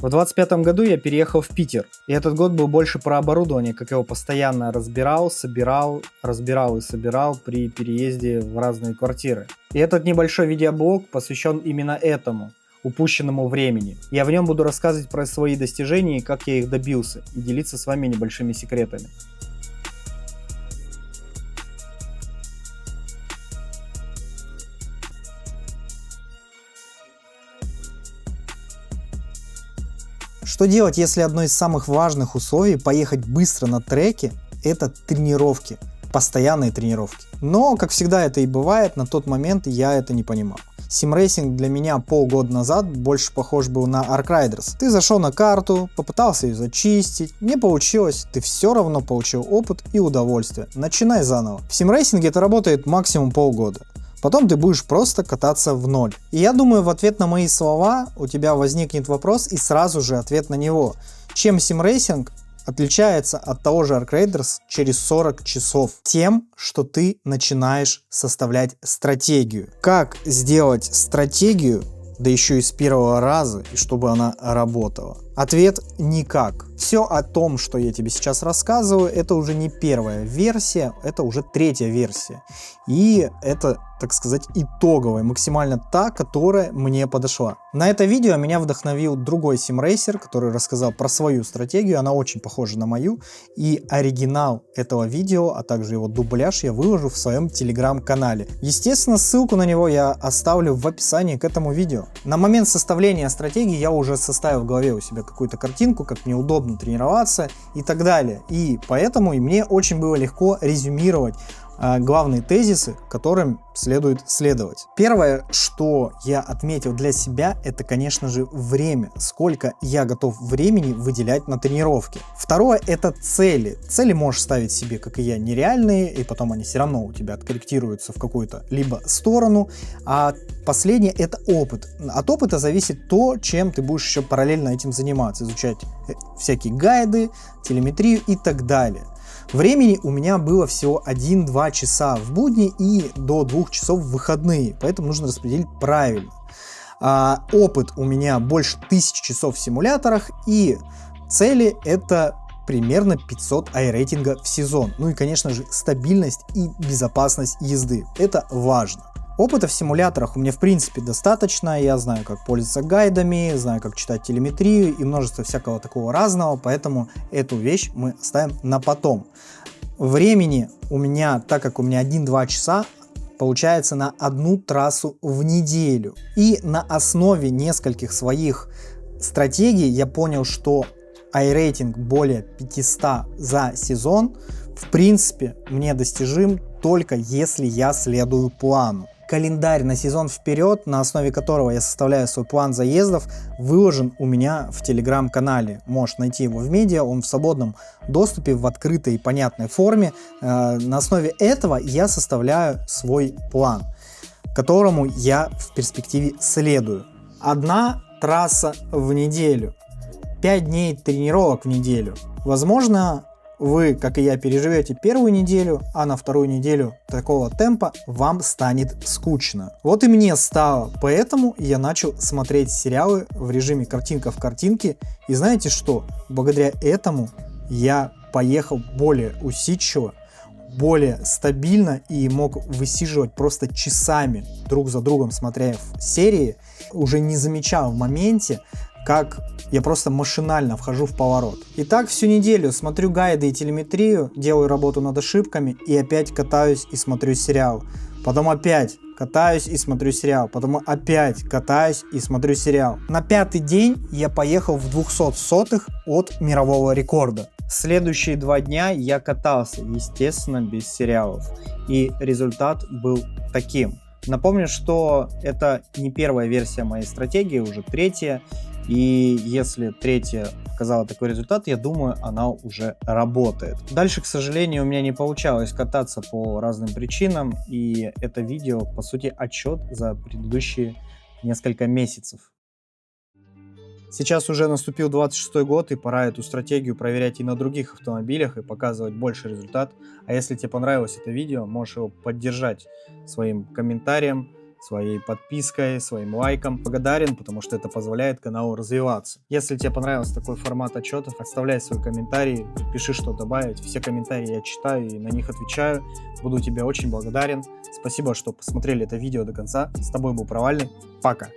В 25 году я переехал в Питер, и этот год был больше про оборудование, как я его постоянно разбирал, собирал, разбирал и собирал при переезде в разные квартиры. И этот небольшой видеоблог посвящен именно этому, упущенному времени. Я в нем буду рассказывать про свои достижения и как я их добился, и делиться с вами небольшими секретами. Что делать, если одно из самых важных условий поехать быстро на треке – это тренировки, постоянные тренировки. Но, как всегда это и бывает, на тот момент я это не понимал. Симрейсинг для меня полгода назад больше похож был на Arc Riders. Ты зашел на карту, попытался ее зачистить, не получилось, ты все равно получил опыт и удовольствие. Начинай заново. В симрейсинге это работает максимум полгода. Потом ты будешь просто кататься в ноль. И я думаю, в ответ на мои слова у тебя возникнет вопрос и сразу же ответ на него. Чем симрейсинг отличается от того же Arc Raiders через 40 часов? Тем, что ты начинаешь составлять стратегию. Как сделать стратегию, да еще и с первого раза, и чтобы она работала? Ответ – никак. Все о том, что я тебе сейчас рассказываю, это уже не первая версия, это уже третья версия. И это, так сказать, итоговая, максимально та, которая мне подошла. На это видео меня вдохновил другой симрейсер, который рассказал про свою стратегию, она очень похожа на мою. И оригинал этого видео, а также его дубляж я выложу в своем телеграм-канале. Естественно, ссылку на него я оставлю в описании к этому видео. На момент составления стратегии я уже составил в голове у себя какую-то картинку, как мне удобно тренироваться и так далее. И поэтому и мне очень было легко резюмировать главные тезисы, которым следует следовать. Первое, что я отметил для себя, это, конечно же, время. Сколько я готов времени выделять на тренировки. Второе, это цели. Цели можешь ставить себе, как и я, нереальные, и потом они все равно у тебя откорректируются в какую-то либо сторону. А последнее, это опыт. От опыта зависит то, чем ты будешь еще параллельно этим заниматься. Изучать всякие гайды, телеметрию и так далее. Времени у меня было всего 1-2 часа в будни и до 2 часов в выходные, поэтому нужно распределить правильно. Опыт у меня больше 1000 часов в симуляторах, и цели это примерно 500 ай-рейтинга в сезон. Ну и, конечно же, стабильность и безопасность езды. Это важно. Опыта в симуляторах у меня в принципе достаточно, я знаю, как пользоваться гайдами, знаю, как читать телеметрию и множество всякого такого разного, поэтому эту вещь мы оставим на потом. Времени у меня, так как у меня 1-2 часа, получается на одну трассу в неделю. И на основе нескольких своих стратегий я понял, что ай-рейтинг более 500 за сезон в принципе мне достижим только если я следую плану. Календарь на сезон вперед, на основе которого я составляю свой план заездов, выложен у меня в телеграм-канале. Можешь найти его в медиа, он в свободном доступе, в открытой и понятной форме. На основе этого я составляю свой план, которому я в перспективе следую. Одна трасса в неделю, 5 дней тренировок в неделю. Возможно, вы, как и я, переживете первую неделю, а на вторую неделю такого темпа вам станет скучно. Вот и мне стало, поэтому я начал смотреть сериалы в режиме картинка в картинке. И знаете что? Благодаря этому я поехал более усидчиво, более стабильно и мог высиживать просто часами друг за другом, смотря серии, уже не замечал в моменте, как я просто машинально вхожу в поворот. Итак, всю неделю смотрю гайды и телеметрию, делаю работу над ошибками и опять катаюсь и смотрю сериал. Потом опять катаюсь и смотрю сериал. Потом опять катаюсь и смотрю сериал. На 5-й день я поехал в 200 сотых от мирового рекорда. Следующие 2 дня я катался, естественно, без сериалов. И результат был таким. Напомню, что это не первая версия моей стратегии, уже третья. И если третья показала такой результат, я думаю, она уже работает. Дальше, к сожалению, у меня не получалось кататься по разным причинам. И это видео, по сути, отчет за предыдущие несколько месяцев. Сейчас уже наступил 26-й год, и пора эту стратегию проверять и на других автомобилях и показывать больше результат. А если тебе понравилось это видео, можешь его поддержать своим комментарием, своей подпиской, своим лайком. Благодарен, потому что это позволяет каналу развиваться. Если тебе понравился такой формат отчетов, оставляй свой комментарий, пиши, что добавить. Все комментарии я читаю и на них отвечаю. Буду тебе очень благодарен. Спасибо, что посмотрели это видео до конца. С тобой был Провальный. Пока.